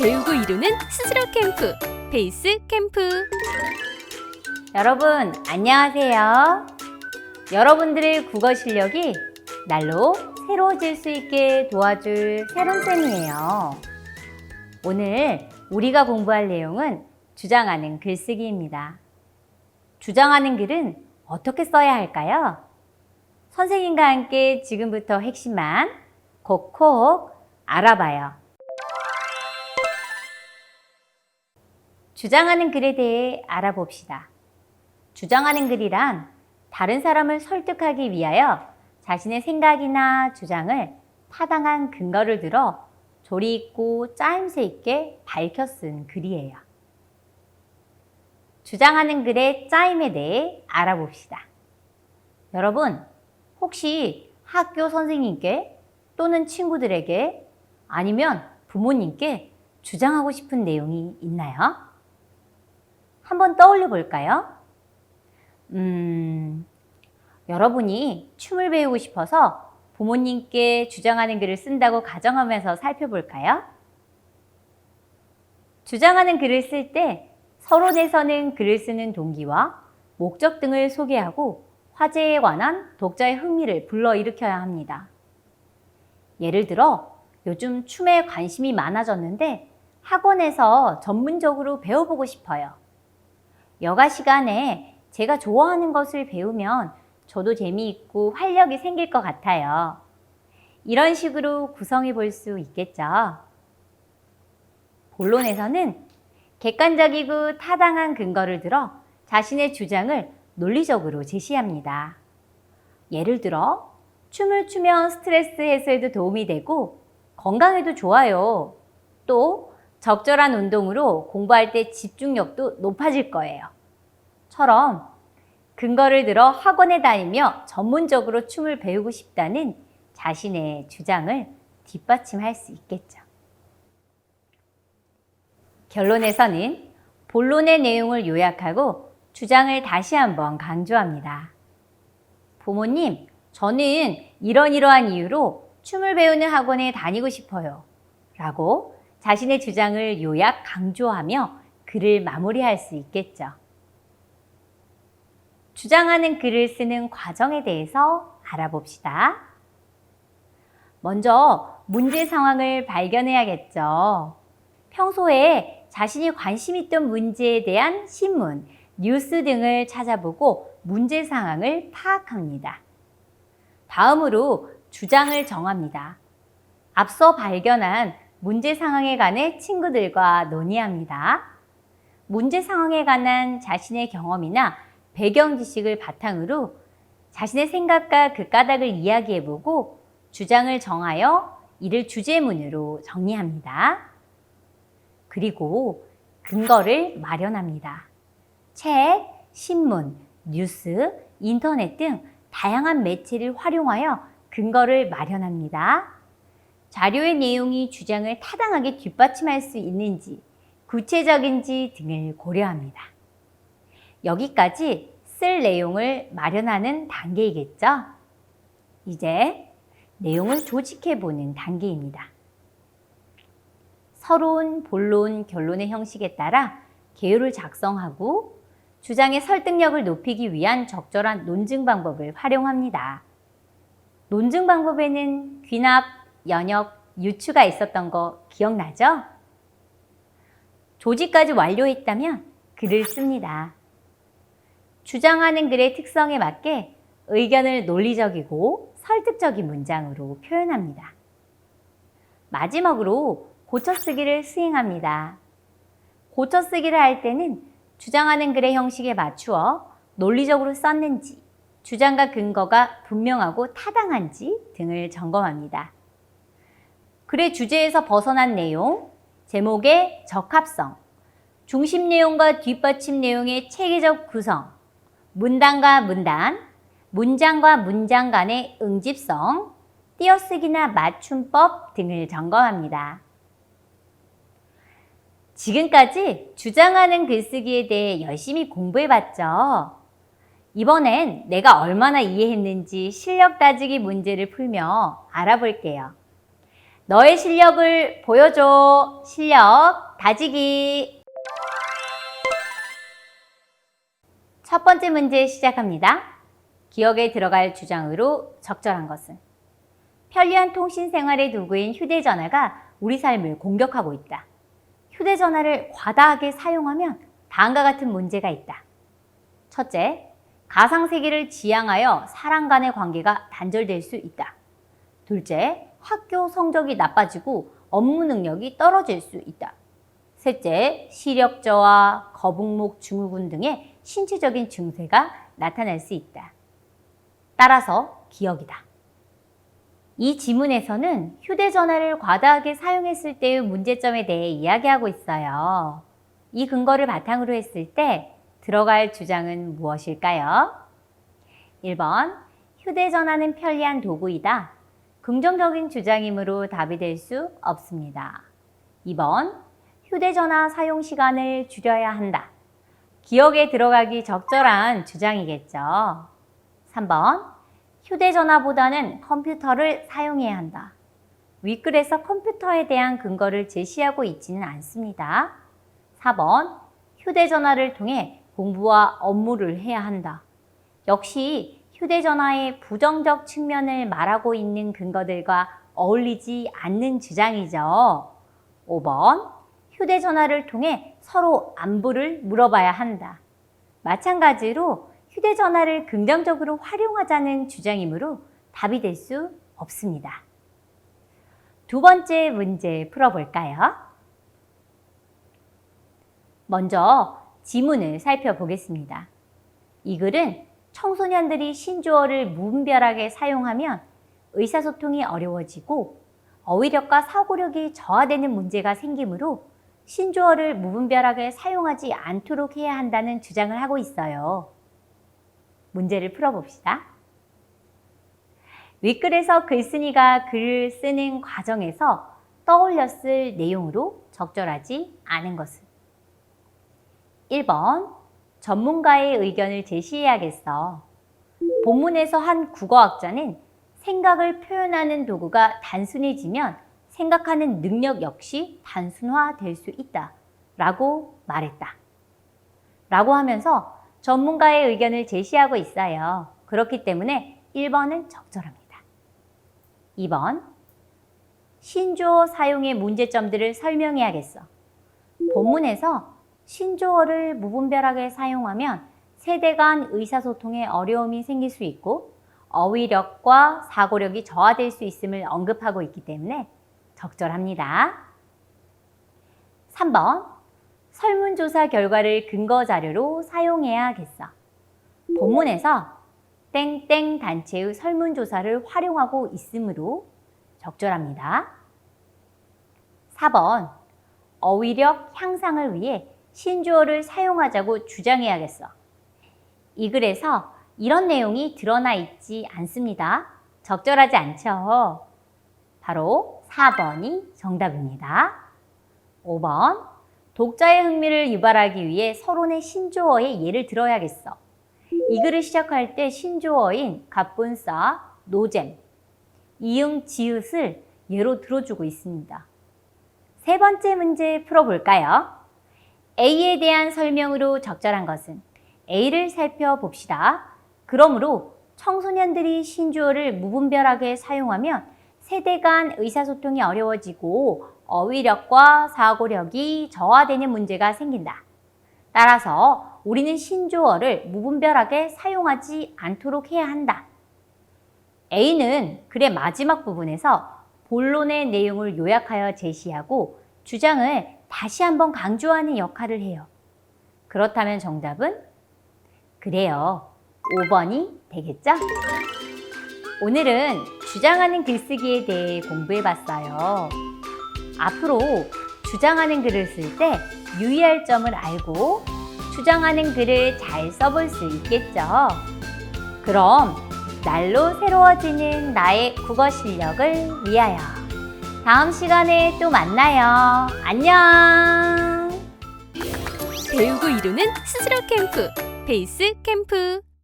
배우고 이루는 스스로 캠프, 베이스 캠프. 여러분, 안녕하세요. 여러분들의 국어 실력이 날로 새로워질 수 있게 도와줄 새론쌤이에요. 오늘 우리가 공부할 내용은 주장하는 글쓰기입니다. 주장하는 글은 어떻게 써야 할까요? 선생님과 함께 지금부터 핵심만 콕콕 알아봐요. 주장하는 글에 대해 알아봅시다. 주장하는 글이란 다른 사람을 설득하기 위하여 자신의 생각이나 주장을 타당한 근거를 들어 조리 있고 짜임새 있게 밝혀 쓴 글이에요. 주장하는 글의 짜임에 대해 알아봅시다. 여러분, 혹시 학교 선생님께 또는 친구들에게 아니면 부모님께 주장하고 싶은 내용이 있나요? 한번 떠올려 볼까요? 여러분이 춤을 배우고 싶어서 부모님께 주장하는 글을 쓴다고 가정하면서 살펴볼까요? 주장하는 글을 쓸 때 서론에서는 글을 쓰는 동기와 목적 등을 소개하고 화제에 관한 독자의 흥미를 불러일으켜야 합니다. 예를 들어 요즘 춤에 관심이 많아졌는데 학원에서 전문적으로 배워보고 싶어요. 여가 시간에 제가 좋아하는 것을 배우면 저도 재미있고 활력이 생길 것 같아요. 이런 식으로 구성해 볼 수 있겠죠. 본론에서는 객관적이고 타당한 근거를 들어 자신의 주장을 논리적으로 제시합니다. 예를 들어 춤을 추면 스트레스 해소에도 도움이 되고 건강에도 좋아요. 또 적절한 운동으로 공부할 때 집중력도 높아질 거예요. 처럼 근거를 들어 학원에 다니며 전문적으로 춤을 배우고 싶다는 자신의 주장을 뒷받침할 수 있겠죠. 결론에서는 본론의 내용을 요약하고 주장을 다시 한번 강조합니다. 부모님, 저는 이러이러한 이유로 춤을 배우는 학원에 다니고 싶어요. 라고 자신의 주장을 요약 강조하며 글을 마무리할 수 있겠죠. 주장하는 글을 쓰는 과정에 대해서 알아봅시다. 먼저 문제 상황을 발견해야겠죠. 평소에 자신이 관심 있던 문제에 대한 신문, 뉴스 등을 찾아보고 문제 상황을 파악합니다. 다음으로 주장을 정합니다. 앞서 발견한 문제 상황에 관해 친구들과 논의합니다. 문제 상황에 관한 자신의 경험이나 배경 지식을 바탕으로 자신의 생각과 그 까닭을 이야기해보고 주장을 정하여 이를 주제문으로 정리합니다. 그리고 근거를 마련합니다. 책, 신문, 뉴스, 인터넷 등 다양한 매체를 활용하여 근거를 마련합니다. 자료의 내용이 주장을 타당하게 뒷받침할 수 있는지, 구체적인지 등을 고려합니다. 여기까지 쓸 내용을 마련하는 단계이겠죠? 이제 내용을 조직해보는 단계입니다. 서론, 본론, 결론의 형식에 따라 개요를 작성하고 주장의 설득력을 높이기 위한 적절한 논증 방법을 활용합니다. 논증 방법에는 귀납, 연역, 유추가 있었던 거 기억나죠? 조직까지 완료했다면 글을 씁니다. 주장하는 글의 특성에 맞게 의견을 논리적이고 설득적인 문장으로 표현합니다. 마지막으로 고쳐쓰기를 수행합니다. 고쳐쓰기를 할 때는 주장하는 글의 형식에 맞추어 논리적으로 썼는지, 주장과 근거가 분명하고 타당한지 등을 점검합니다. 글의 주제에서 벗어난 내용, 제목의 적합성, 중심 내용과 뒷받침 내용의 체계적 구성, 문단과 문단, 문장과 문장 간의 응집성, 띄어쓰기나 맞춤법 등을 점검합니다. 지금까지 주장하는 글쓰기에 대해 열심히 공부해봤죠? 이번엔 내가 얼마나 이해했는지 실력 따지기 문제를 풀며 알아볼게요. 너의 실력을 보여줘. 실력 다지기. 첫 번째 문제 시작합니다. 기억에 들어갈 주장으로 적절한 것은? 편리한 통신 생활의 도구인 휴대전화가 우리 삶을 공격하고 있다. 휴대전화를 과다하게 사용하면 다음과 같은 문제가 있다. 첫째, 가상세계를 지향하여 사람 간의 관계가 단절될 수 있다. 둘째, 학교 성적이 나빠지고 업무 능력이 떨어질 수 있다. 셋째, 시력 저하, 거북목 증후군 등의 신체적인 증세가 나타날 수 있다. 따라서 기억이다. 이 지문에서는 휴대전화를 과다하게 사용했을 때의 문제점에 대해 이야기하고 있어요. 이 근거를 바탕으로 했을 때 들어갈 주장은 무엇일까요? 1번, 휴대전화는 편리한 도구이다. 긍정적인 주장이므로 답이 될 수 없습니다. 2번, 휴대전화 사용 시간을 줄여야 한다. 기억에 들어가기 적절한 주장이겠죠. 3번, 휴대전화보다는 컴퓨터를 사용해야 한다. 윗글에서 컴퓨터에 대한 근거를 제시하고 있지는 않습니다. 4번, 휴대전화를 통해 공부와 업무를 해야 한다. 역시 휴대전화의 부정적 측면을 말하고 있는 근거들과 어울리지 않는 주장이죠. 5번, 휴대전화를 통해 서로 안부를 물어봐야 한다. 마찬가지로 휴대전화를 긍정적으로 활용하자는 주장이므로 답이 될 수 없습니다. 두 번째 문제 풀어볼까요? 먼저 지문을 살펴보겠습니다. 이 글은 청소년들이 신조어를 무분별하게 사용하면 의사소통이 어려워지고 어휘력과 사고력이 저하되는 문제가 생기므로 신조어를 무분별하게 사용하지 않도록 해야 한다는 주장을 하고 있어요. 문제를 풀어봅시다. 윗글에서 글쓴이가 글을 쓰는 과정에서 떠올렸을 내용으로 적절하지 않은 것은? 1번, 전문가의 의견을 제시해야겠어. 본문에서 한 국어학자는 생각을 표현하는 도구가 단순해지면 생각하는 능력 역시 단순화될 수 있다 라고 말했다. 라고 하면서 전문가의 의견을 제시하고 있어요. 그렇기 때문에 1번은 적절합니다. 2번, 신조어 사용의 문제점들을 설명해야겠어. 본문에서 신조어를 무분별하게 사용하면 세대 간 의사소통에 어려움이 생길 수 있고 어휘력과 사고력이 저하될 수 있음을 언급하고 있기 때문에 적절합니다. 3번, 설문조사 결과를 근거 자료로 사용해야겠어. 본문에서 땡땡 단체의 설문조사를 활용하고 있으므로 적절합니다. 4번, 어휘력 향상을 위해 신조어를 사용하자고 주장해야겠어. 이 글에서 이런 내용이 드러나 있지 않습니다. 적절하지 않죠? 바로 4번이 정답입니다. 5번, 독자의 흥미를 유발하기 위해 서론의 신조어의 예를 들어야겠어. 이 글을 시작할 때 신조어인 갑분싸, 노잼, 이응, 지읒을 예로 들어주고 있습니다. 세 번째 문제 풀어볼까요? A에 대한 설명으로 적절한 것은? A를 살펴봅시다. 그러므로 청소년들이 신조어를 무분별하게 사용하면 세대 간 의사소통이 어려워지고 어휘력과 사고력이 저하되는 문제가 생긴다. 따라서 우리는 신조어를 무분별하게 사용하지 않도록 해야 한다. A는 글의 마지막 부분에서 본론의 내용을 요약하여 제시하고 주장을 다시 한번 강조하는 역할을 해요. 그렇다면 정답은? 그래요. 5번이 되겠죠? 오늘은 주장하는 글쓰기에 대해 공부해봤어요. 앞으로 주장하는 글을 쓸 때 유의할 점을 알고 주장하는 글을 잘 써볼 수 있겠죠? 그럼 날로 새로워지는 나의 국어 실력을 위하여 다음 시간에 또 만나요. 안녕! 배우고 이루는 스스로 캠프, 베이스 캠프.